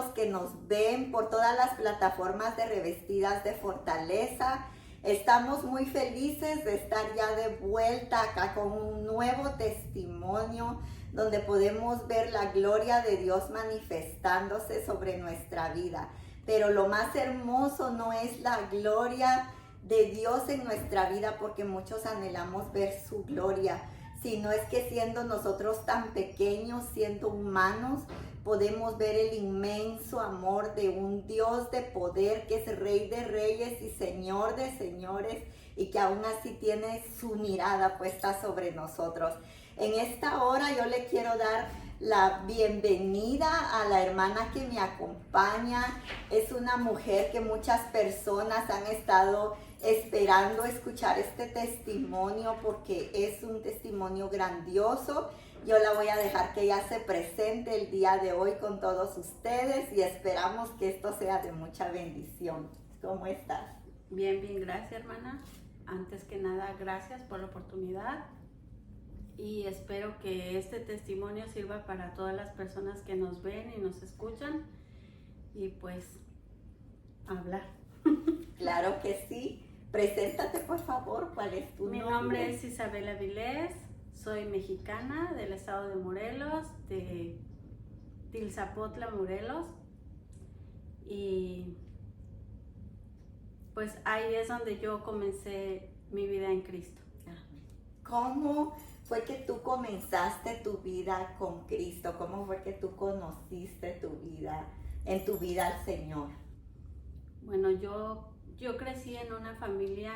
los que nos ven por todas las plataformas de Revestidas de Fortaleza. Estamos muy felices de estar ya de vuelta acá con un nuevo testimonio donde podemos ver la gloria de Dios manifestándose sobre nuestra vida. Pero lo más hermoso no es la gloria de Dios en nuestra vida, porque muchos anhelamos ver su gloria, sino es que siendo nosotros tan pequeños, siendo humanos, podemos ver el inmenso amor de un Dios de poder que es Rey de Reyes y Señor de Señores, y que aún así tiene su mirada puesta sobre nosotros. En esta hora yo le quiero dar la bienvenida a la hermana que me acompaña. Es una mujer que muchas personas han estado esperando escuchar este testimonio, porque es un testimonio grandioso. Yo la voy a dejar que ella se presente el día de hoy con todos ustedes y esperamos que esto sea de mucha bendición. ¿Cómo estás? Bien, bien, gracias, hermana. Antes que nada, gracias por la oportunidad y espero que este testimonio sirva para todas las personas que nos ven y nos escuchan, y pues hablar. Claro que sí. Preséntate, por favor. ¿Cuál es tu nombre? Mi nombre es Isabel Avilés, soy mexicana del estado de Morelos, de Tilzapotla, Morelos, y pues ahí es donde yo comencé mi vida en Cristo. ¿Cómo fue que tú comenzaste tu vida con Cristo? ¿Cómo fue que tú conociste tu vida al Señor? Bueno, yo crecí en una familia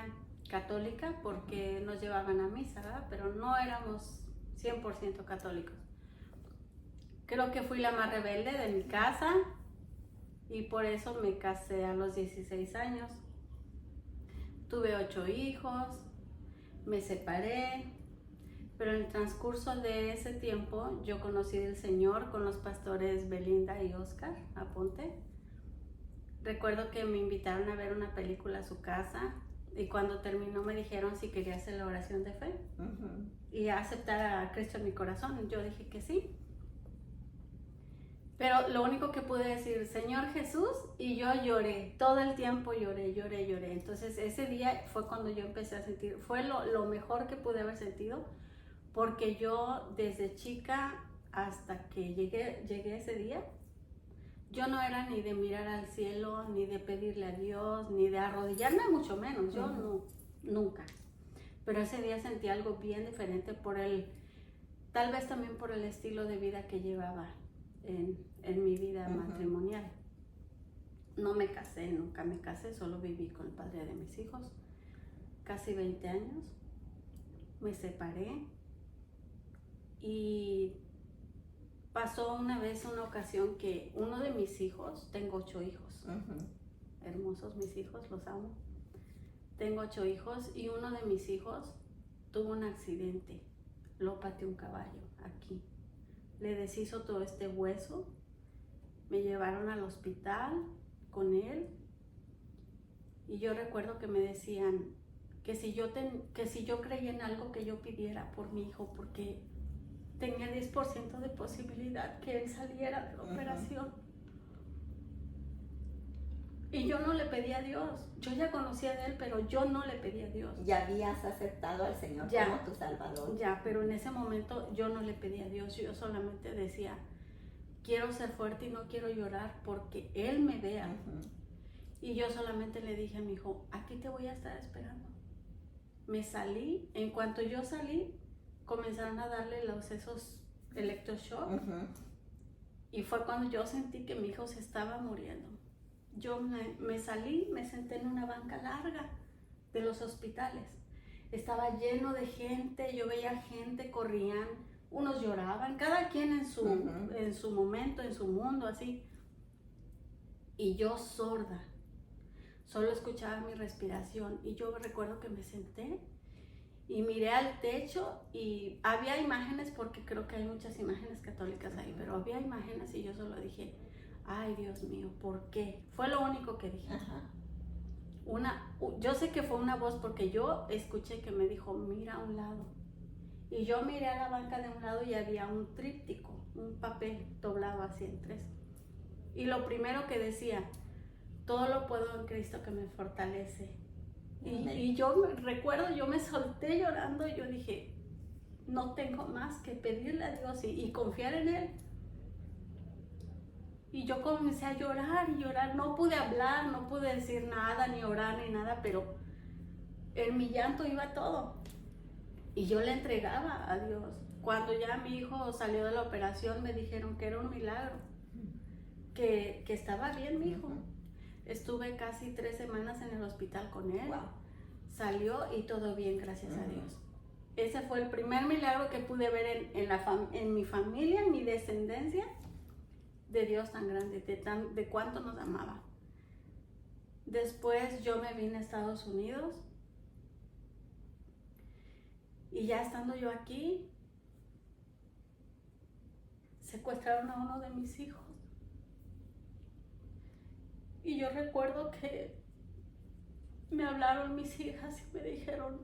católica porque nos llevaban a misa, ¿verdad? Pero no éramos 100% católicos. Creo que fui la más rebelde de mi casa y por eso me casé a los 16 años. Tuve 8 hijos, me separé, pero en el transcurso de ese tiempo yo conocí al Señor con los pastores Belinda y Oscar Aponte. Recuerdo que me invitaron a ver una película a su casa y cuando terminó me dijeron si quería hacer la oración de fe y aceptar a Cristo en mi corazón. Yo dije que sí. Pero lo único que pude decir, Señor Jesús, y yo lloré, todo el tiempo lloré. Entonces ese día fue cuando yo empecé a sentir, fue lo mejor que pude haber sentido, porque yo desde chica hasta que llegué ese día, yo no era ni de mirar al cielo, ni de pedirle a Dios, ni de arrodillarme, mucho menos, yo no, nunca. Pero ese día sentí algo bien diferente tal vez también por el estilo de vida que llevaba en mi vida matrimonial. No me casé, nunca me casé, solo viví con el padre de mis hijos, casi 20 años. Me separé y pasó una ocasión que uno de mis hijos, tengo 8 hijos, hermosos mis hijos, los amo. Tengo 8 hijos y uno de mis hijos tuvo un accidente, lo pateó un caballo aquí. Le deshizo todo este hueso, me llevaron al hospital con él y yo recuerdo que me decían que si yo creía en algo que yo pidiera por mi hijo, porque tenía 10% de posibilidad que él saliera de la operación. Y yo no le pedí a Dios, yo ya conocía de él, pero yo no le pedí a Dios. ¿Ya habías aceptado al Señor como tu Salvador? Ya, pero en ese momento yo no le pedí a Dios, yo solamente decía, quiero ser fuerte y no quiero llorar porque Él me vea. Y yo solamente le dije a mi hijo, aquí te voy a estar esperando. Me salí, en cuanto yo salí, comenzaron a darle esos electroshock y fue cuando yo sentí que mi hijo se estaba muriendo. Yo me salí, me senté en una banca larga de los hospitales. Estaba lleno de gente, yo veía gente, corrían, unos lloraban, cada quien en su momento, en su mundo, así. Y yo sorda, solo escuchaba mi respiración y yo recuerdo que me senté y miré al techo y había imágenes, porque creo que hay muchas imágenes católicas ahí, pero había imágenes y yo solo dije, ay Dios mío, ¿por qué? Fue lo único que dije. Yo sé que fue una voz porque yo escuché que me dijo, mira a un lado. Y yo miré a la banca de un lado y había un tríptico, un papel doblado así en 3. Y lo primero que decía, todo lo puedo en Cristo que me fortalece. Y yo recuerdo, yo me solté llorando y yo dije, no tengo más que pedirle a Dios y confiar en Él. Y yo comencé a llorar y llorar, no pude hablar, no pude decir nada, ni orar, ni nada, pero en mi llanto iba todo. Y yo le entregaba a Dios. Cuando ya mi hijo salió de la operación, me dijeron que era un milagro, que estaba bien mi hijo. Estuve casi 3 semanas en el hospital con él. Wow. Salió y todo bien, gracias a Dios. Ese fue el primer milagro que pude ver en mi familia, en mi descendencia, de Dios tan grande, de cuánto nos amaba. Después yo me vine a Estados Unidos y ya estando yo aquí, secuestraron a uno de mis hijos. Y yo recuerdo que me hablaron mis hijas y me dijeron,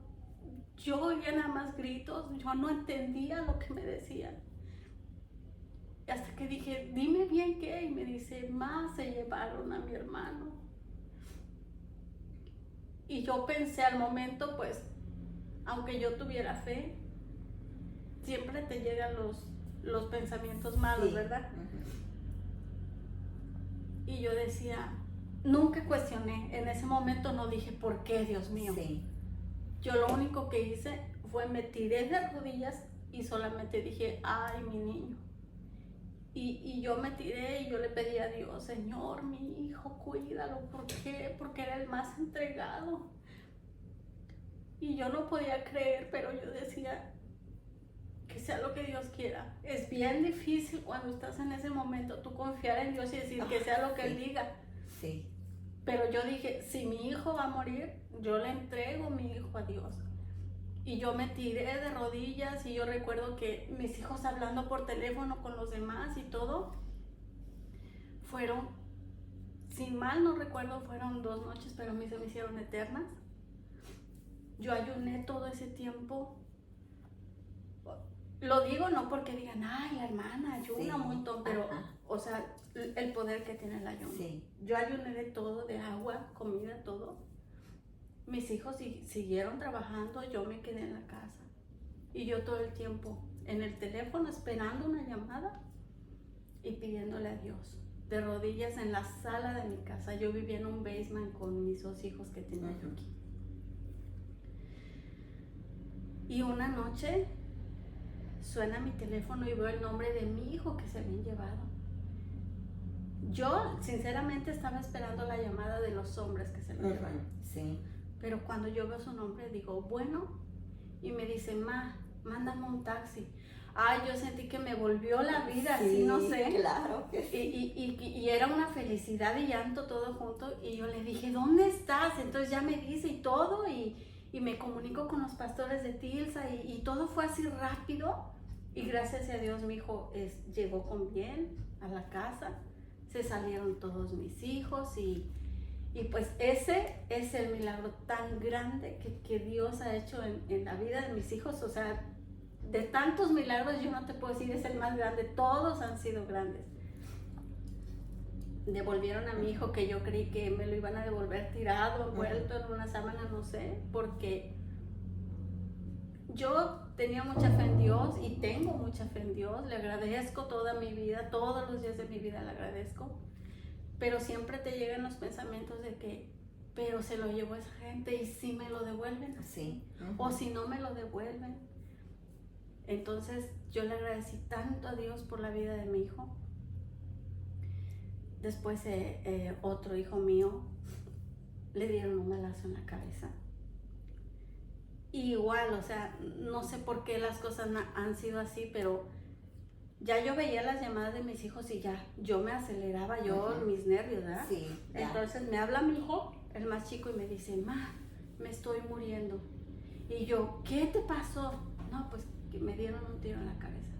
yo oía nada más gritos, yo no entendía lo que me decían. Hasta que dije, dime bien qué, y me dice, ma, se llevaron a mi hermano. Y yo pensé al momento, pues, aunque yo tuviera fe, siempre te llegan los pensamientos malos, ¿verdad? Y yo decía, nunca cuestioné, en ese momento no dije, ¿por qué, Dios mío? Sí. Yo lo único que hice fue me tiré de rodillas y solamente dije, ay, mi niño. Y yo me tiré y yo le pedí a Dios, Señor, mi hijo, cuídalo. ¿Por qué? Porque era el más entregado. Y yo no podía creer, pero yo decía, que sea lo que Dios quiera. Es bien difícil cuando estás en ese momento, tú confiar en Dios y decir que sea lo que Él diga. Sí. Pero yo dije, si mi hijo va a morir, yo le entrego mi hijo a Dios. Y yo me tiré de rodillas y yo recuerdo que mis hijos hablando por teléfono con los demás y todo, fueron, sin mal no recuerdo, fueron 2 noches, pero a mí se me hicieron eternas. Yo ayuné todo ese tiempo. Lo digo no porque digan, ay, la hermana ayuna un montón, pero, o sea, el poder que tiene el ayuno. Sí. Yo ayuné de todo, de agua, comida, todo. Mis hijos siguieron trabajando, yo me quedé en la casa. Y yo todo el tiempo en el teléfono esperando una llamada y pidiéndole a Dios. De rodillas en la sala de mi casa. Yo vivía en un basement con mis 2 hijos que tenía yo aquí. Y una noche suena mi teléfono y veo el nombre de mi hijo que se habían llevado. Yo sinceramente estaba esperando la llamada de los hombres que se lo llevaron. Sí. Pero cuando yo veo su nombre digo, bueno, y me dice, ma, mándame un taxi. Ay, yo sentí que me volvió la vida, Sí, así no sé. Claro que sí. Y era una felicidad y llanto todo junto. Y yo le dije, ¿dónde estás? Entonces ya me dice y todo, y me comunico con los pastores de Tilsa, y todo fue así rápido. Y gracias a Dios mi hijo llegó con bien a la casa. Se salieron todos mis hijos y pues ese es el milagro tan grande que Dios ha hecho en la vida de mis hijos. O sea, de tantos milagros yo no te puedo decir es el más grande, todos han sido grandes. Devolvieron a mi hijo que yo creí que me lo iban a devolver tirado, envuelto en una sábana, no sé, porque yo tenía mucha fe en Dios y tengo mucha fe en Dios, le agradezco toda mi vida, todos los días de mi vida le agradezco. Pero siempre te llegan los pensamientos de que, pero se lo llevó esa gente y si me lo devuelven, Sí. o si no me lo devuelven. Entonces yo le agradecí tanto a Dios por la vida de mi hijo. Después otro hijo mío le dieron un balazo en la cabeza. Y igual, o sea, no sé por qué las cosas han sido así, pero ya yo veía las llamadas de mis hijos y ya, yo me aceleraba, mis nervios, ¿verdad? Sí. Ya. Entonces me habla mi hijo, el más chico, y me dice, ma, me estoy muriendo. Y yo, ¿qué te pasó? No, pues que me dieron un tiro en la cabeza.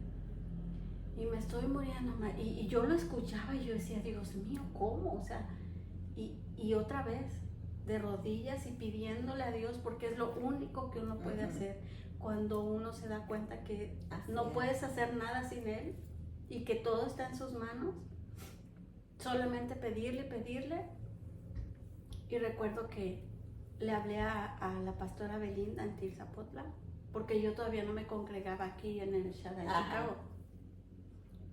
Y me estoy muriendo, ma. Y yo lo escuchaba y yo decía, Dios mío, ¿cómo? O sea, y otra vez, de rodillas y pidiéndole a Dios, porque es lo único que uno puede hacer cuando uno se da cuenta que no puedes hacer nada sin Él y que todo está en sus manos. solamente pedirle. Y recuerdo que le hablé a la pastora Belinda en Tirzapotla, porque yo todavía no me congregaba aquí en el Shaddai Chicago.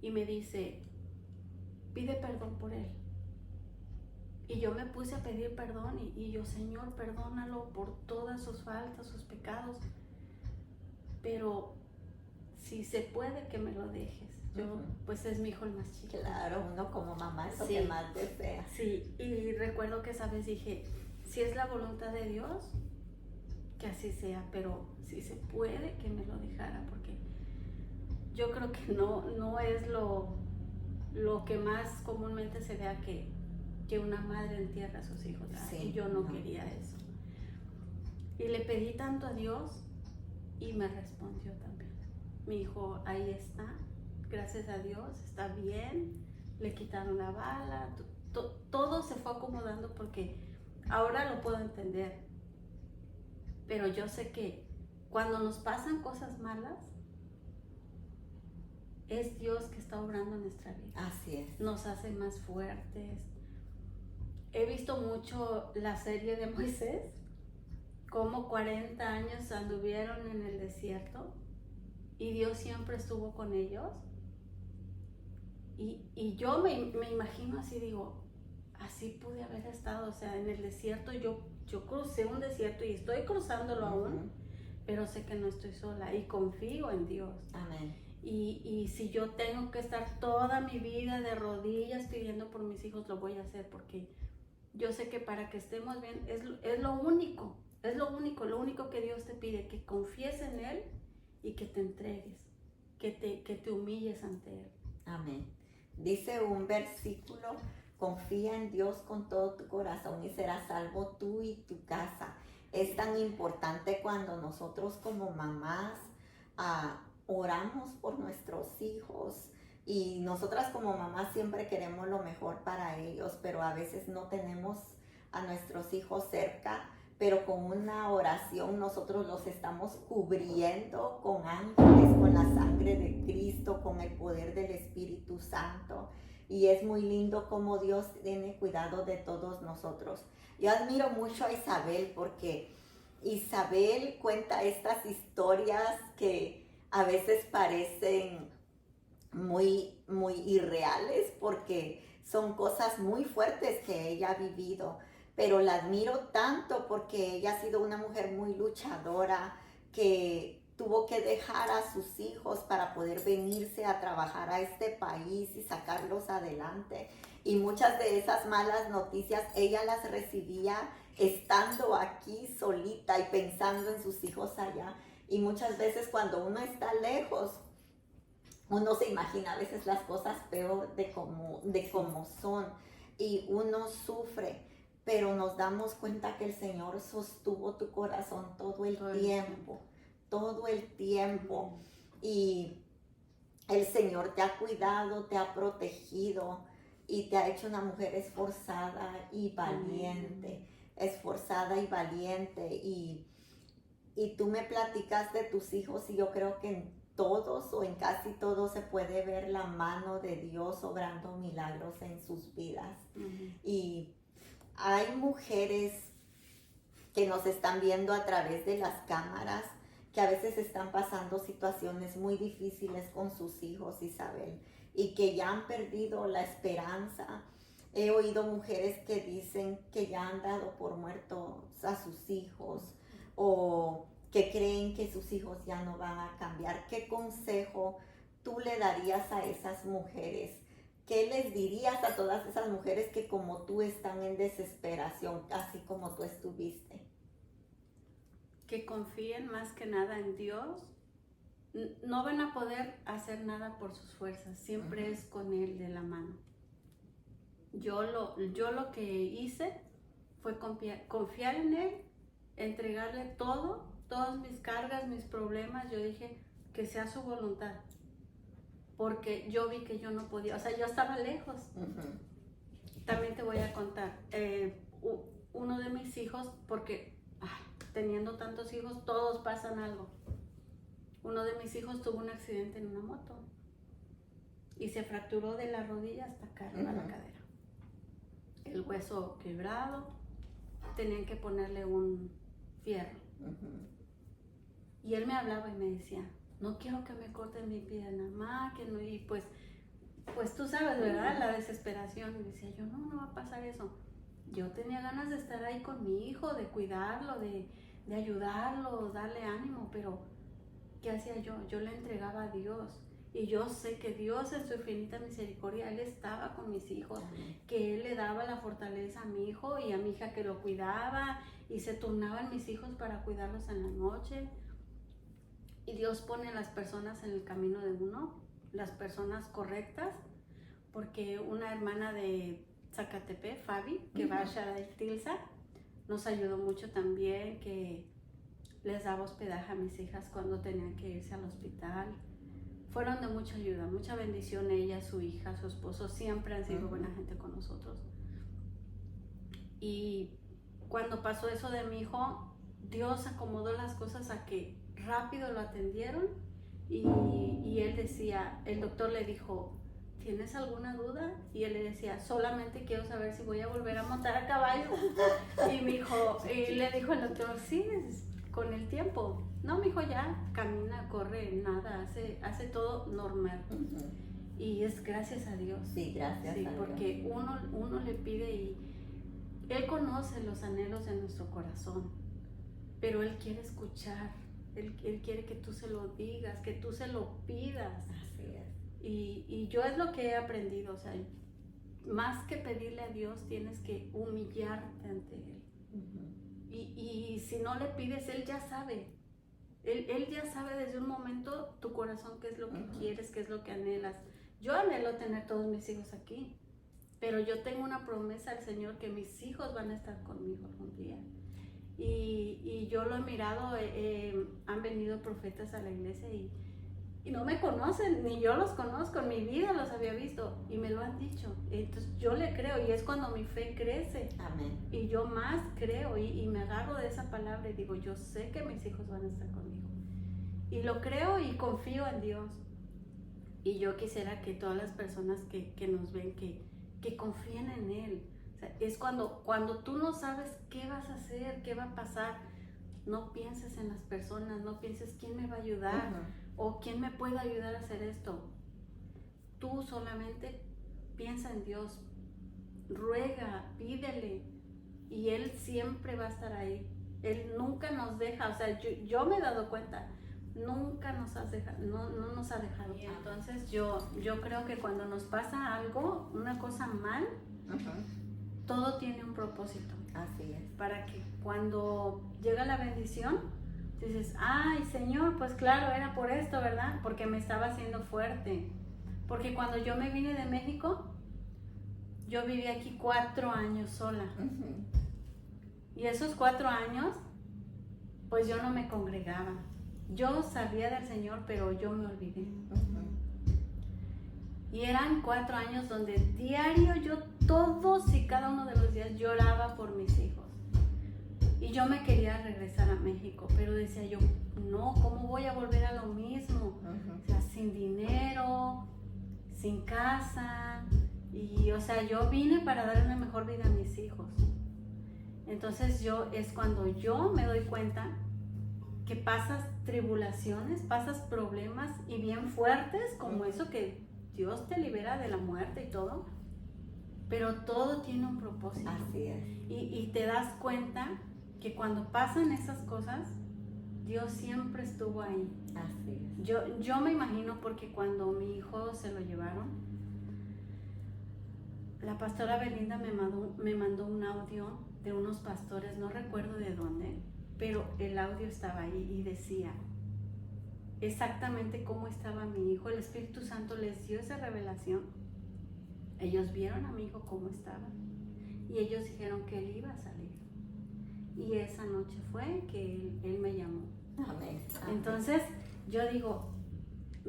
Y me dice, pide perdón por él. Y yo me puse a pedir perdón y yo, Señor, perdónalo por todas sus faltas, sus pecados. Pero si se puede, que me lo dejes. Yo, pues es mi hijo el más chico. Claro, uno como mamá es lo que más desea. Sí, y recuerdo que esa vez dije, si es la voluntad de Dios, que así sea, pero si se puede, que me lo dejara, porque yo creo que no es lo que más comúnmente se vea que una madre entierra a sus hijos. Sí, y yo no quería eso. Y le pedí tanto a Dios y me respondió también. Mi hijo ahí está, gracias a Dios, está bien, le quitaron la bala, todo se fue acomodando porque ahora lo puedo entender. Pero yo sé que cuando nos pasan cosas malas, es Dios que está obrando en nuestra vida. Así es. Nos hace más fuertes. He visto mucho la serie de Moisés, cómo 40 años anduvieron en el desierto y Dios siempre estuvo con ellos. Y yo me imagino así, digo, así pude haber estado, o sea, en el desierto. Yo crucé un desierto y estoy cruzándolo aún, pero sé que no estoy sola y confío en Dios. Amén. Y si yo tengo que estar toda mi vida de rodillas pidiendo por mis hijos, lo voy a hacer, porque yo sé que para que estemos bien es lo único que Dios te pide, que confíes en Él y que te entregues, que te humilles ante Él. Amén. Dice un versículo, confía en Dios con todo tu corazón y serás salvo tú y tu casa. Es tan importante cuando nosotros como mamás oramos por nuestros hijos. Y nosotras como mamás siempre queremos lo mejor para ellos, pero a veces no tenemos a nuestros hijos cerca, pero con una oración nosotros los estamos cubriendo con ángeles, con la sangre de Cristo, con el poder del Espíritu Santo. Y es muy lindo cómo Dios tiene cuidado de todos nosotros. Yo admiro mucho a Isabel porque Isabel cuenta estas historias que a veces parecen muy irreales porque son cosas muy fuertes que ella ha vivido, pero la admiro tanto porque ella ha sido una mujer muy luchadora que tuvo que dejar a sus hijos para poder venirse a trabajar a este país y sacarlos adelante. Y muchas de esas malas noticias ella las recibía estando aquí solita y pensando en sus hijos allá. Y muchas veces cuando uno está lejos, uno se imagina a veces las cosas peor de cómo son y uno sufre, pero nos damos cuenta que el Señor sostuvo tu corazón todo el tiempo y el Señor te ha cuidado, te ha protegido y te ha hecho una mujer esforzada y valiente, y tú me platicas de tus hijos y yo creo que en todos o en casi todos se puede ver la mano de Dios obrando milagros en sus vidas. Y hay mujeres que nos están viendo a través de las cámaras que a veces están pasando situaciones muy difíciles con sus hijos, Isabel, y que ya han perdido la esperanza. He oído mujeres que dicen que ya han dado por muertos a sus hijos o que creen que sus hijos ya no van a cambiar. ¿Qué consejo tú le darías a esas mujeres? ¿Qué les dirías a todas esas mujeres que como tú están en desesperación, así como tú estuviste? Que confíen más que nada en Dios. No van a poder hacer nada por sus fuerzas, siempre es con Él de la mano. Yo lo que hice fue confiar en Él, entregarle todas mis cargas, mis problemas. Yo dije que sea su voluntad, porque yo vi que yo no podía, o sea, yo estaba lejos. También te voy a contar, uno de mis hijos, porque teniendo tantos hijos, todos pasan algo. Uno de mis hijos tuvo un accidente en una moto y se fracturó de la rodilla hasta acá, arriba la cadera. el hueso quebrado, tenían que ponerle un fierro. Y él me hablaba y me decía, no quiero que me corten mi pierna, ma, que no, y pues tú sabes, ¿verdad? La desesperación. Y decía yo, no va a pasar eso. Yo tenía ganas de estar ahí con mi hijo, de cuidarlo, de ayudarlo, darle ánimo, pero ¿qué hacía yo? Yo le entregaba a Dios. Y yo sé que Dios en su infinita misericordia, Él estaba con mis hijos, que Él le daba la fortaleza a mi hijo y a mi hija que lo cuidaba, y se turnaban mis hijos para cuidarlos en la noche. Y Dios pone a las personas en el camino de uno, las personas correctas, porque una hermana de Zacatepec, Fabi, que va a Shaddai Tilsa, nos ayudó mucho también, que les daba hospedaje a mis hijas cuando tenían que irse al hospital. Fueron de mucha ayuda, mucha bendición. Ella, su hija, su esposo, siempre han sido buena gente con nosotros. Y cuando pasó eso de mi hijo, Dios acomodó las cosas a que rápido lo atendieron, y él decía, el doctor le dijo, ¿tienes alguna duda? Y él le decía, solamente quiero saber si voy a volver a montar a caballo. Y le dijo el doctor, sí, con el tiempo. No, mi hijo ya camina, corre, nada, hace todo normal. Y es gracias a Dios. Sí, gracias a Dios. Porque uno le pide, y Él conoce los anhelos de nuestro corazón, pero Él quiere escuchar. Él quiere que tú se lo digas, que tú se lo pidas. Así es. Y yo es lo que he aprendido, o sea, más que pedirle a Dios, tienes que humillarte ante Él. Y si no le pides, Él ya sabe. Él ya sabe desde un momento tu corazón qué es lo que quieres, qué es lo que anhelas. Yo anhelo tener todos mis hijos aquí, pero yo tengo una promesa al Señor que mis hijos van a estar conmigo algún día. Y yo lo he mirado, han venido profetas a la iglesia y no me conocen, ni yo los conozco, en mi vida los había visto, y me lo han dicho. Entonces yo le creo, y es cuando mi fe crece. Amén. Y yo más creo, y me agarro de esa palabra y digo, yo sé que mis hijos van a estar conmigo. Y lo creo y confío en Dios. Y yo quisiera que todas las personas que nos ven, que confíen en Él. O sea, es cuando tú no sabes qué vas a hacer, qué va a pasar, no pienses en las personas, no pienses quién me va a ayudar o quién me puede ayudar a hacer esto. Tú solamente piensa en Dios, ruega, pídele, y Él siempre va a estar ahí. Él nunca nos deja, o sea, yo me he dado cuenta, nunca nos ha dejado, no nos ha dejado. Y entonces yo creo que cuando nos pasa algo, una cosa mal, todo tiene un propósito. Así es. Para que cuando llega la bendición, dices, ay Señor, pues claro, era por esto, ¿verdad? Porque me estaba haciendo fuerte. Porque cuando yo me vine de México, yo viví aquí 4 años sola. Y esos 4 años, pues yo no me congregaba. Yo sabía del Señor, pero yo me olvidé. Y eran 4 años donde diario yo todos y cada uno de los días lloraba por mis hijos. Y yo me quería regresar a México, pero decía yo, no, ¿cómo voy a volver a lo mismo? O sea, sin dinero, sin casa. Y, o sea, yo vine para dar una mejor vida a mis hijos. Entonces es cuando yo me doy cuenta que pasas tribulaciones, pasas problemas y bien fuertes, como eso que Dios te libera de la muerte y todo, pero todo tiene un propósito. Así es. Y te das cuenta que cuando pasan esas cosas, Dios siempre estuvo ahí. Así es. Yo me imagino, porque cuando mi hijo se lo llevaron, la pastora Belinda me mandó un audio de unos pastores, no recuerdo de dónde, pero el audio estaba ahí y decía exactamente cómo estaba mi hijo. El Espíritu Santo les dio esa revelación. Ellos vieron a mi hijo cómo estaba y ellos dijeron que él iba a salir. Y esa noche fue que él me llamó. Amén. Entonces yo digo,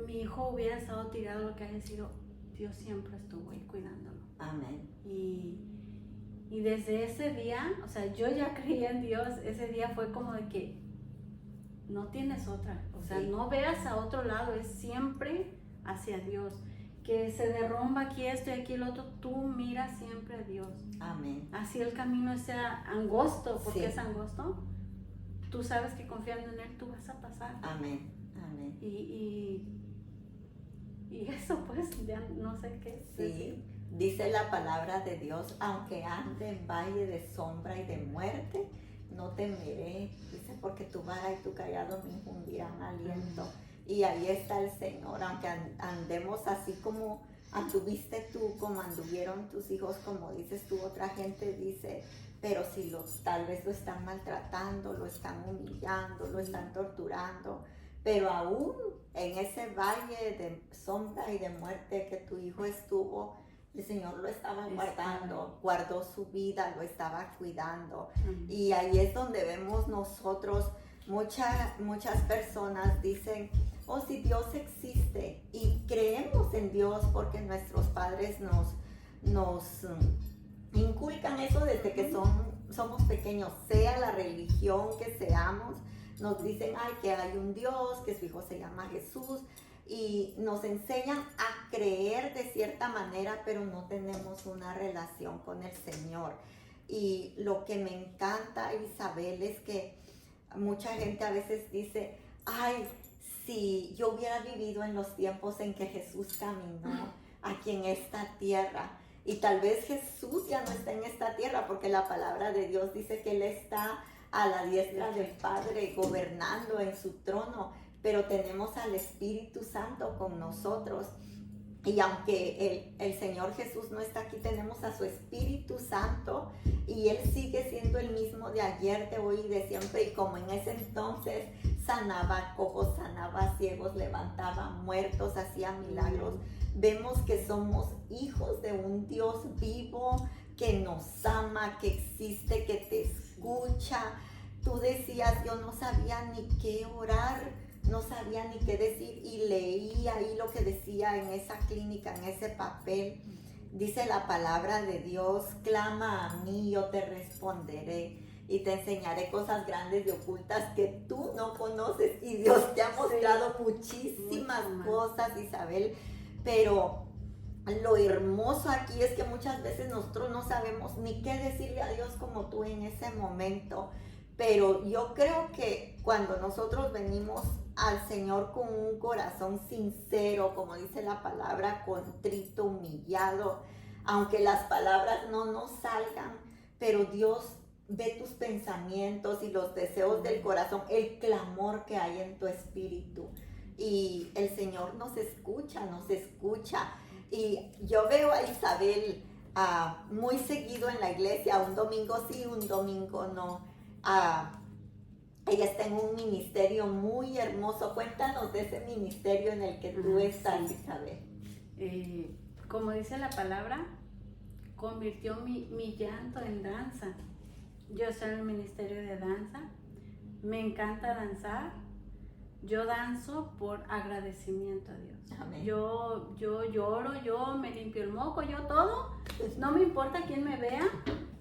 mi hijo hubiera estado tirado lo que haya sido, Dios siempre estuvo ahí cuidándolo. Amén. Y desde ese día, o sea, yo ya creía en Dios. Ese día fue como de que no tienes otra, o sea, no veas a otro lado, es siempre hacia Dios. que se derrumba aquí esto y aquí lo otro, tú mira siempre a Dios. Amén. Así el camino sea angosto, porque Sí. es angosto, tú sabes que confiando en Él tú vas a pasar. Amén. Amén. Y eso pues, ya no sé qué es. Sí, dice la palabra de Dios, aunque ande en valle de sombra y de muerte, no temeré. Dice, porque tu vara y tu callado me infundirán aliento. Y ahí está el Señor, aunque andemos así como anduviste tú, como anduvieron tus hijos, como dices tú, otra gente dice, pero si tal vez lo están maltratando, lo están humillando, lo están torturando, pero aún en ese valle de sombra y de muerte que tu hijo estuvo, el Señor lo estaba guardando, guardó su vida, lo estaba cuidando. Y ahí es donde vemos nosotros, muchas personas dicen, oh, si Dios existe, y creemos en Dios porque nuestros padres nos inculcan eso desde que somos pequeños, sea la religión que seamos, nos dicen, ay, que hay un Dios, que su hijo se llama Jesús, y nos enseñan a creer de cierta manera, pero no tenemos una relación con el Señor. Y lo que me encanta, Isabel, es que mucha gente a veces dice, ay, si yo hubiera vivido en los tiempos en que Jesús caminó aquí en esta tierra, y tal vez Jesús ya no está en esta tierra, porque la palabra de Dios dice que Él está a la diestra del Padre, gobernando en su trono, pero tenemos al Espíritu Santo con nosotros. Y aunque el Señor Jesús no está aquí, tenemos a su Espíritu Santo, y Él sigue siendo el mismo de ayer, de hoy y de siempre. Y como en ese entonces sanaba cojos, sanaba ciegos, levantaba muertos, hacía milagros, vemos que somos hijos de un Dios vivo que nos ama, que existe, que te escucha. Tú decías, yo no sabía ni qué orar, no sabía ni qué decir, y leí ahí lo que decía en esa clínica, en ese papel. Dice la palabra de Dios, clama a mí, yo te responderé y te enseñaré cosas grandes y ocultas que tú no conoces. Y Dios te ha mostrado muchísimas cosas, Isabel, pero lo hermoso aquí es que muchas veces nosotros no sabemos ni qué decirle a Dios como tú en ese momento. Pero yo creo que cuando nosotros venimos al Señor con un corazón sincero, como dice la palabra, contrito, humillado, aunque las palabras no nos salgan, pero Dios ve tus pensamientos y los deseos del corazón, el clamor que hay en tu espíritu. Y el Señor nos escucha. Y yo veo a Isabel muy seguido en la iglesia, un domingo sí, un domingo no. Ella está en un ministerio muy hermoso. Cuéntanos de ese ministerio en el que tú estás, sí. Isabel. Como dice la palabra, convirtió mi llanto en danza. Yo estoy en el ministerio de danza, me encanta danzar. Yo danzo por agradecimiento a Dios. Amén. Yo lloro, yo me limpio el moco, yo todo. No me importa quién me vea.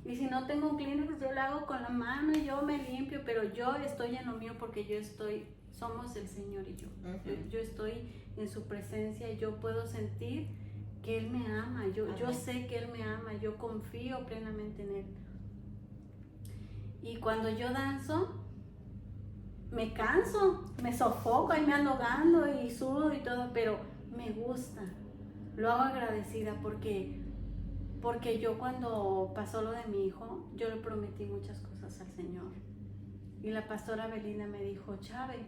Y si no tengo un clínico, yo lo hago con la mano y yo me limpio, pero yo estoy en lo mío porque somos el Señor y yo. Yo estoy en su presencia y yo puedo sentir que Él me ama. Yo sé que Él me ama, yo confío plenamente en Él. Y cuando yo danzo, me canso, me sofoco, ahí me ando ahogando y sudo y todo, pero me gusta. Lo hago agradecida porque yo cuando pasó lo de mi hijo, yo le prometí muchas cosas al Señor. Y la pastora Belina me dijo, Chave,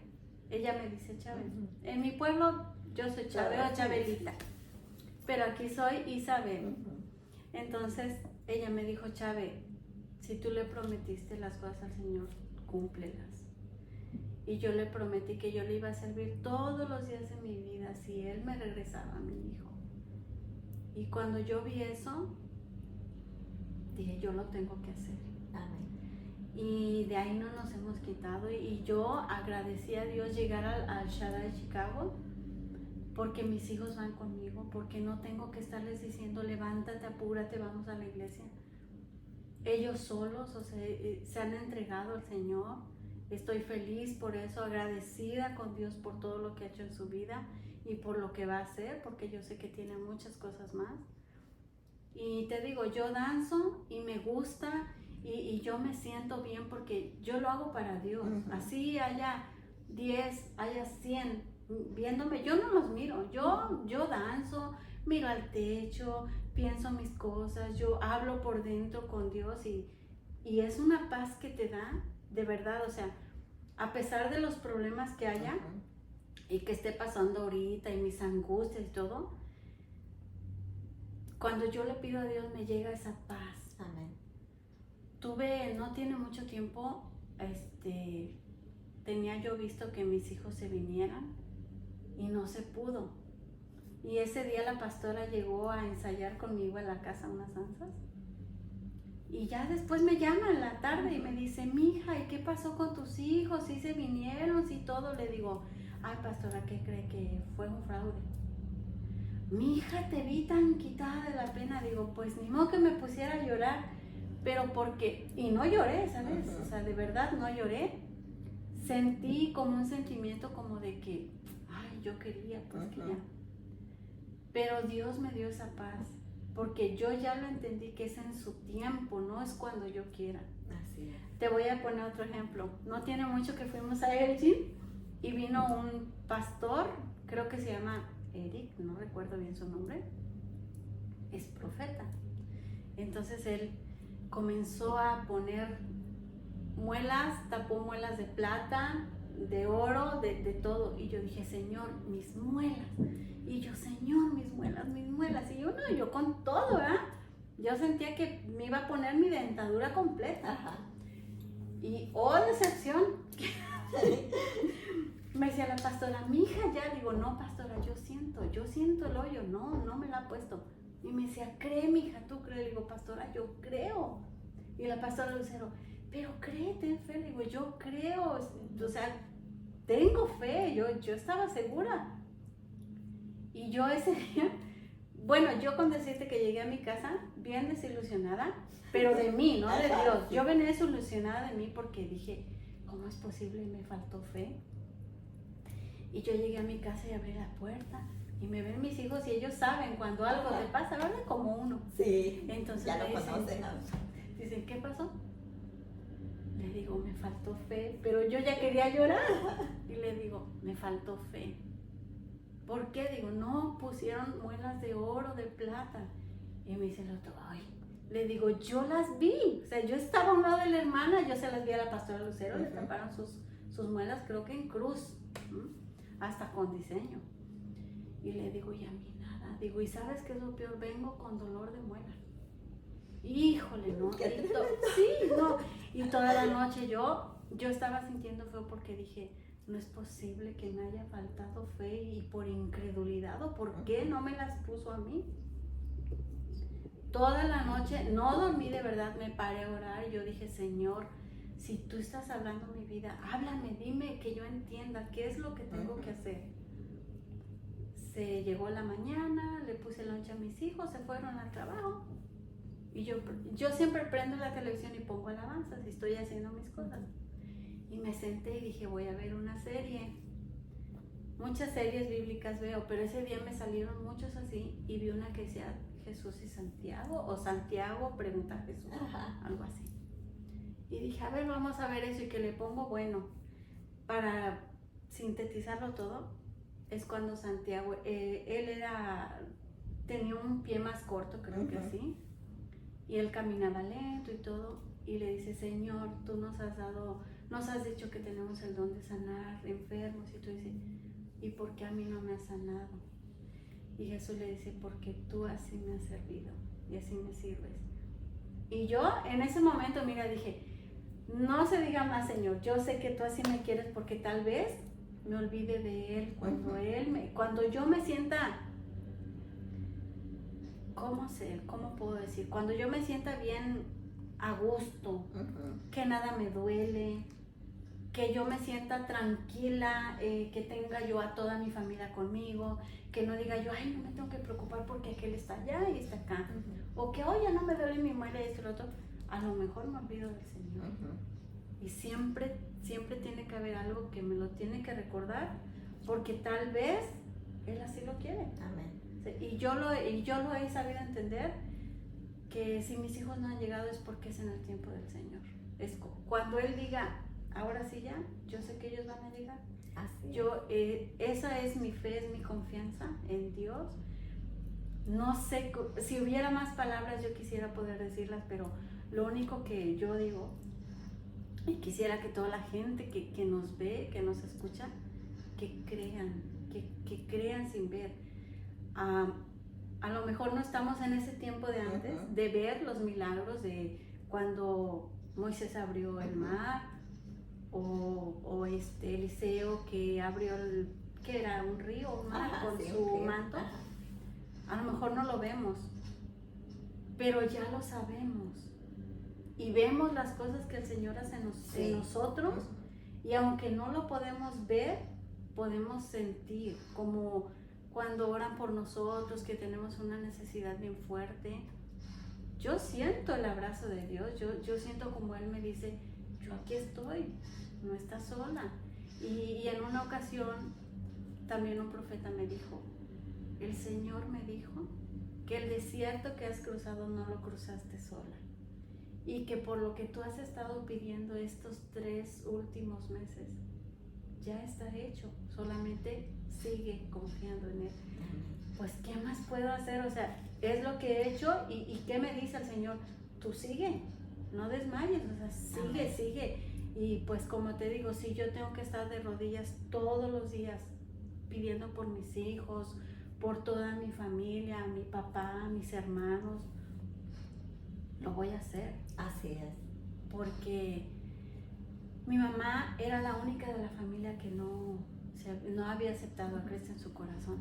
ella me dice Chave. En mi pueblo yo soy Chave o Chabelita, pero aquí soy Isabel. Entonces ella me dijo, Chave, si tú le prometiste las cosas al Señor, cúmplelas. Y yo le prometí que yo le iba a servir todos los días de mi vida si Él me regresaba a mi hijo. Y cuando yo vi eso, dije, yo lo tengo que hacer. Amén. Y de ahí no nos hemos quitado. Y yo agradecí a Dios llegar al Shaddai Chicago, porque mis hijos van conmigo, porque no tengo que estarles diciendo, levántate, apúrate, vamos a la iglesia. Ellos solos, o sea, se han entregado al Señor. Estoy feliz por eso, agradecida con Dios por todo lo que ha hecho en su vida. y por lo que va a hacer, porque yo sé que tiene muchas cosas más. Y te digo, yo danzo y me gusta y yo me siento bien porque yo lo hago para Dios. Así haya 10, haya 100 viéndome, yo no los miro, yo danzo, miro al techo, pienso mis cosas, yo hablo por dentro con Dios y es una paz que te da, de verdad, o sea, a pesar de los problemas que haya y que esté pasando ahorita y mis angustias y todo, cuando yo le pido a Dios me llega esa paz. Amén. No tiene mucho tiempo, tenía yo visto que mis hijos se vinieran y no se pudo. Y ese día la pastora llegó a ensayar conmigo en la casa unas danzas. Y ya después me llama en la tarde y me dice, mija, ¿y qué pasó con tus hijos? ¿Sí se vinieron? ¿Sí todo? Le digo, ay, pastora, ¿qué cree? Que fue un fraude. Mija, te vi tan quitada de la pena. Digo, pues ni modo que me pusiera a llorar. Pero porque, y no lloré, ¿sabes? O sea, de verdad no lloré. Sentí como un sentimiento como de que, ay, yo quería, pues que ya. Pero Dios me dio esa paz. Porque yo ya lo entendí que es en su tiempo, no es cuando yo quiera. Así es. Te voy a poner otro ejemplo. No tiene mucho que fuimos a Elgin y vino un pastor, creo que se llama Eric, no recuerdo bien su nombre, es profeta. Entonces él comenzó a poner muelas, tapó muelas de plata, de oro, de todo. Y yo dije, Señor, mis muelas. Y yo, Señor, mis muelas. Y yo, no, yo con todo, ¿verdad? Yo sentía que me iba a poner mi dentadura completa. Ajá. Y, oh, decepción. Me decía la pastora, mija, ya. Digo, no, pastora, yo siento el hoyo. No me la ha puesto. Y me decía, cree, mija, tú crees. Digo, pastora, yo creo. Y la pastora Lucero, pero créete, fe. Digo, yo creo. O sea, tengo fe. Yo estaba segura. Y yo ese día, bueno, yo con decirte que llegué a mi casa bien desilusionada, pero de mí, no de Dios. Yo venía desilusionada de mí porque dije, ¿cómo es posible? Y me faltó fe. Y yo llegué a mi casa y abrí la puerta y me ven mis hijos y ellos saben cuando algo te pasa, ¿verdad? Como uno. Sí, entonces ya lo conocen. Dicen, ¿qué pasó? Le digo, me faltó fe, pero yo ya quería llorar. Y le digo, me faltó fe. ¿Por qué? Digo, no, pusieron muelas de oro, de plata. Y me dice el otro, ay, le digo, yo las vi. O sea, yo estaba a un lado de la hermana, yo se las vi a la pastora Lucero, le taparon sus muelas, creo que en cruz, hasta con diseño. Y le digo, y a mí nada. Digo, ¿y sabes qué es lo peor? Vengo con dolor de muela. Híjole, ¿no? Sí, no. Y toda la noche yo estaba sintiendo feo porque dije, no es posible que me haya faltado fe y por incredulidad o por qué no me las puso a mí. Toda la noche no dormí de verdad, me paré a orar y yo dije, Señor, si tú estás hablando mi vida, háblame, dime que yo entienda qué es lo que tengo que hacer. Se llegó la mañana, le puse lunch a mis hijos, se fueron al trabajo y yo siempre prendo la televisión y pongo alabanzas y estoy haciendo mis cosas. Y me senté y dije, voy a ver una serie. Muchas series bíblicas veo, pero ese día me salieron muchos así y vi una que decía Jesús y Santiago, o Santiago pregunta a Jesús, algo así. Y dije, a ver, vamos a ver eso y que le pongo, bueno, para sintetizarlo todo, es cuando Santiago, él tenía un pie más corto, creo que así, y él caminaba lento y todo, y le dice, Señor, tú nos has dicho que tenemos el don de sanar enfermos, y tú dices, ¿y por qué a mí no me has sanado? Y Jesús le dice, porque tú así me has servido y así me sirves. Y yo en ese momento, mira, dije, no se diga más, Señor, yo sé que tú así me quieres porque tal vez me olvide de Él cuando yo me sienta, ¿cómo puedo decir? Cuando yo me sienta bien a gusto, que nada me duele, que yo me sienta tranquila, que tenga yo a toda mi familia conmigo, que no diga yo, ay, no me tengo que preocupar porque aquel está allá y está acá, o que, oye, no me duele mi muela y esto y lo otro, a lo mejor me olvido del Señor. Y siempre tiene que haber algo que me lo tiene que recordar, porque tal vez Él así lo quiere. Amén. Y yo lo he sabido entender, que si mis hijos no han llegado es porque es en el tiempo del Señor. Es cuando Él diga, ahora sí ya, yo sé que ellos van a llegar. Así Esa es mi fe, es mi confianza en Dios. No sé, si hubiera más palabras yo quisiera poder decirlas, pero lo único que yo digo, y quisiera que toda la gente que nos ve, que nos escucha, que crean sin ver. A lo mejor no estamos en ese tiempo de antes, de ver los milagros de cuando Moisés abrió el mar, o Eliseo que abrió que era un río, un mar, con su manto. A lo mejor no lo vemos, pero ya lo sabemos. Y vemos las cosas que el Señor hace en nosotros, y aunque no lo podemos ver, podemos sentir, como cuando oran por nosotros, que tenemos una necesidad bien fuerte. Yo siento el abrazo de Dios, yo siento como Él me dice, yo aquí estoy, no estás sola. Y en una ocasión también un profeta me dijo, el Señor me dijo que el desierto que has cruzado no lo cruzaste sola, y que por lo que tú has estado pidiendo estos 3 últimos meses, ya está hecho, solamente sigue confiando en Él. Pues, ¿qué más puedo hacer? O sea, es lo que he hecho, y ¿qué me dice el Señor? Tú sigue, no desmayes, o sea, sigue. Y pues como te digo, si yo tengo que estar de rodillas todos los días pidiendo por mis hijos, por toda mi familia, mi papá, mis hermanos, lo voy a hacer. Así es. Porque mi mamá era la única de la familia que no había aceptado a Cristo en su corazón.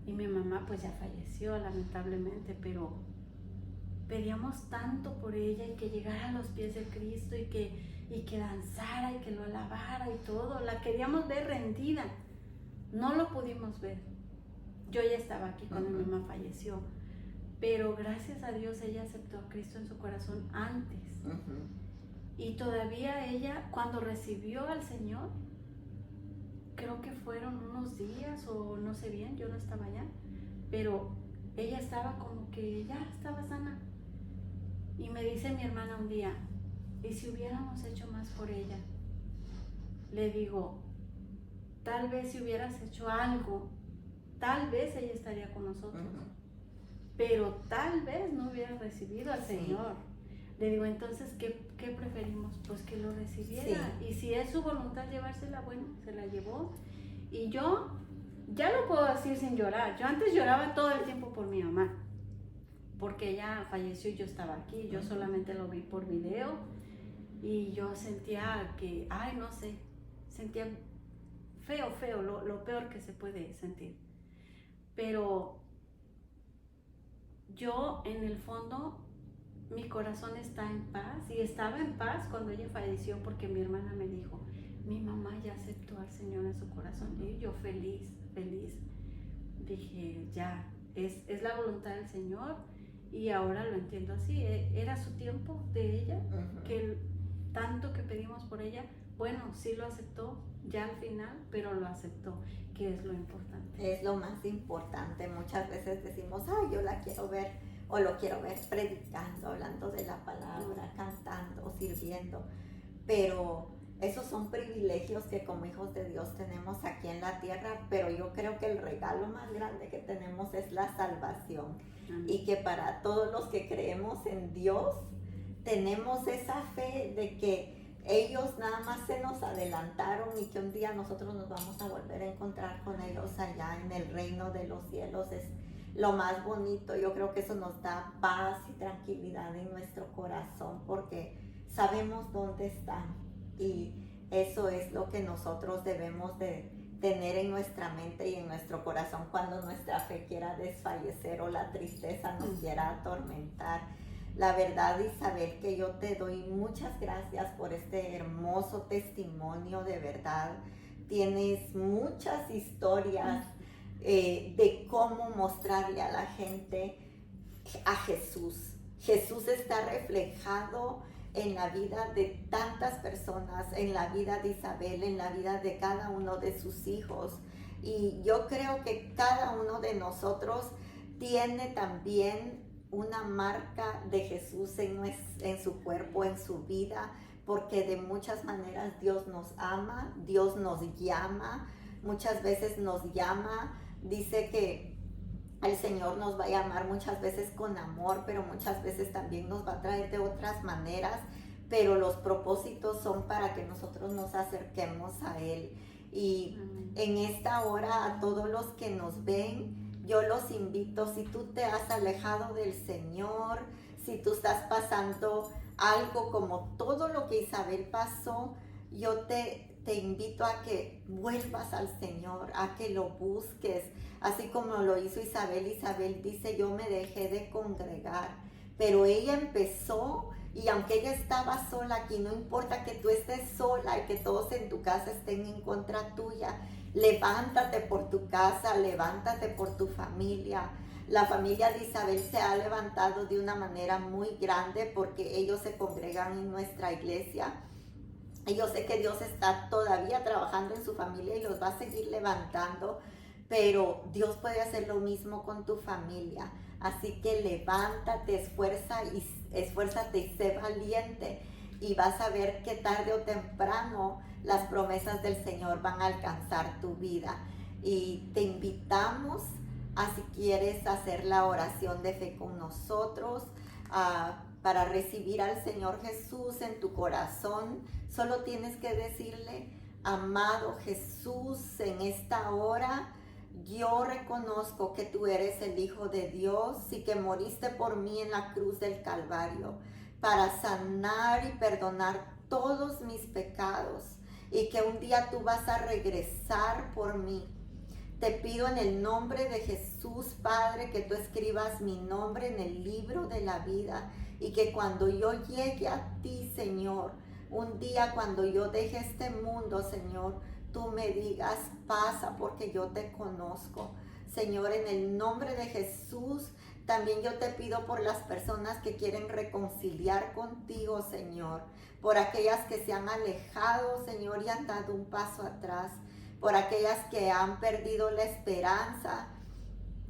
Y mi mamá pues ya falleció lamentablemente, pero pedíamos tanto por ella, y que llegara a los pies de Cristo, y que danzara y que lo alabara y todo. La queríamos ver rendida. No lo pudimos ver. Yo ya estaba aquí cuando mi mamá falleció, pero gracias a Dios ella aceptó a Cristo en su corazón antes. Y todavía ella, cuando recibió al Señor, creo que fueron unos días o no sé bien, yo no estaba allá, pero ella estaba como que ya estaba sana. Y me dice mi hermana un día, ¿y si hubiéramos hecho más por ella? Le digo, tal vez si hubieras hecho algo, tal vez ella estaría con nosotros, pero tal vez no hubiera recibido al Señor. Le digo, entonces, ¿qué preferimos? Pues que lo recibiera. Y si es su voluntad llevársela, bueno, se la llevó. Y yo, ya lo puedo decir sin llorar, yo antes lloraba todo el tiempo por mi mamá, porque ella falleció y yo estaba aquí. Yo solamente lo vi por video, y yo sentía que, no sé, sentía feo, lo peor que se puede sentir. Pero yo en el fondo, mi corazón está en paz, y estaba en paz cuando ella falleció, porque mi hermana me dijo, mi mamá ya aceptó al Señor en su corazón. Y yo feliz. Dije, ya, es la voluntad del Señor, y ahora lo entiendo así. Era su tiempo de ella, que tanto que pedimos por ella, bueno, sí lo aceptó ya al final, pero lo aceptó, que es lo importante. Es lo más importante. Muchas veces decimos, yo la quiero ver, o lo quiero ver predicando, hablando de la palabra, cantando, sirviendo, pero esos son privilegios que como hijos de Dios tenemos aquí en la tierra, pero yo creo que el regalo más grande que tenemos es la salvación. Y que para todos los que creemos en Dios, tenemos esa fe de que ellos nada más se nos adelantaron, y que un día nosotros nos vamos a volver a encontrar con ellos allá en el reino de los cielos. Es lo más bonito. Yo creo que eso nos da paz y tranquilidad en nuestro corazón, porque sabemos dónde están, y eso es lo que nosotros debemos de tener en nuestra mente y en nuestro corazón cuando nuestra fe quiera desfallecer o la tristeza nos quiera atormentar. La verdad, Isabel, que yo te doy muchas gracias por este hermoso testimonio. De verdad, tienes muchas historias de cómo mostrarle a la gente a Jesús. Jesús está reflejado en la vida de tantas personas, en la vida de Isabel, en la vida de cada uno de sus hijos. Y yo creo que cada uno de nosotros tiene también una marca de Jesús en su cuerpo, en su vida, porque de muchas maneras Dios nos ama, Dios nos llama, muchas veces nos llama, dice que el Señor nos va a llamar muchas veces con amor, pero muchas veces también nos va a traer de otras maneras, pero los propósitos son para que nosotros nos acerquemos a Él. Y en esta hora, a todos los que nos ven, yo los invito, si tú te has alejado del Señor, si tú estás pasando algo como todo lo que Isabel pasó, yo te invito a que vuelvas al Señor, a que lo busques, así como lo hizo Isabel. Isabel dice, yo me dejé de congregar, pero ella empezó, y aunque ella estaba sola aquí, no importa que tú estés sola y que todos en tu casa estén en contra tuya, levántate por tu casa, levántate por tu familia. La familia de Isabel se ha levantado de una manera muy grande porque ellos se congregan en nuestra iglesia. Y yo sé que Dios está todavía trabajando en su familia y los va a seguir levantando, pero Dios puede hacer lo mismo con tu familia. Así que levántate, esfuérzate y sé valiente, y vas a ver que tarde o temprano las promesas del Señor van a alcanzar tu vida. Y te invitamos a, si quieres hacer la oración de fe con nosotros, para recibir al Señor Jesús en tu corazón. Solo tienes que decirle, amado Jesús, en esta hora yo reconozco que tú eres el Hijo de Dios y que moriste por mí en la cruz del Calvario para sanar y perdonar todos mis pecados, y que un día tú vas a regresar por mí. Te pido en el nombre de Jesús, Padre, que tú escribas mi nombre en el libro de la vida, y que cuando yo llegue a ti, Señor, un día cuando yo deje este mundo, Señor, tú me digas, pasa, porque yo te conozco. Señor, en el nombre de Jesús, también yo te pido por las personas que quieren reconciliar contigo, Señor, por aquellas que se han alejado, Señor, y han dado un paso atrás, por aquellas que han perdido la esperanza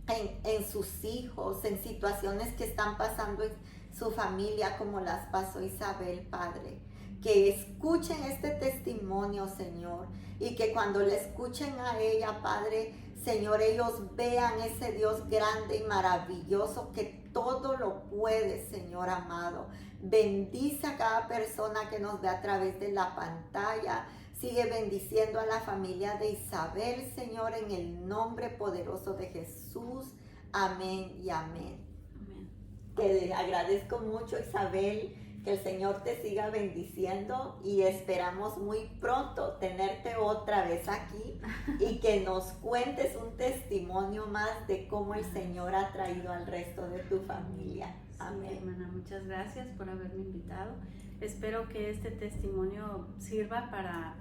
en sus hijos, en situaciones que están pasando en su familia como las pasó Isabel, Padre. Que escuchen este testimonio, Señor, y que cuando le escuchen a ella, Padre, Señor, ellos vean ese Dios grande y maravilloso que todo lo puede, Señor amado. Bendice a cada persona que nos ve a través de la pantalla. Sigue bendiciendo a la familia de Isabel, Señor, en el nombre poderoso de Jesús. Amén y amén. Amén. Te agradezco mucho, Isabel. Que el Señor te siga bendiciendo, y esperamos muy pronto tenerte otra vez aquí y que nos cuentes un testimonio más de cómo el Señor ha traído al resto de tu familia. Amén. Sí, hermana, muchas gracias por haberme invitado. Espero que este testimonio sirva para,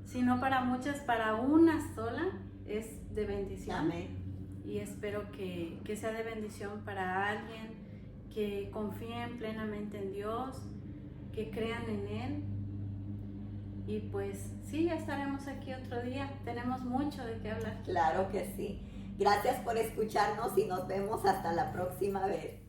si no para muchas, para una sola, es de bendición. Amén. Y espero que sea de bendición para alguien, que confíen plenamente en Dios, que crean en Él. Y pues sí, ya estaremos aquí otro día. Tenemos mucho de qué hablar. Claro que sí. Gracias por escucharnos y nos vemos hasta la próxima vez.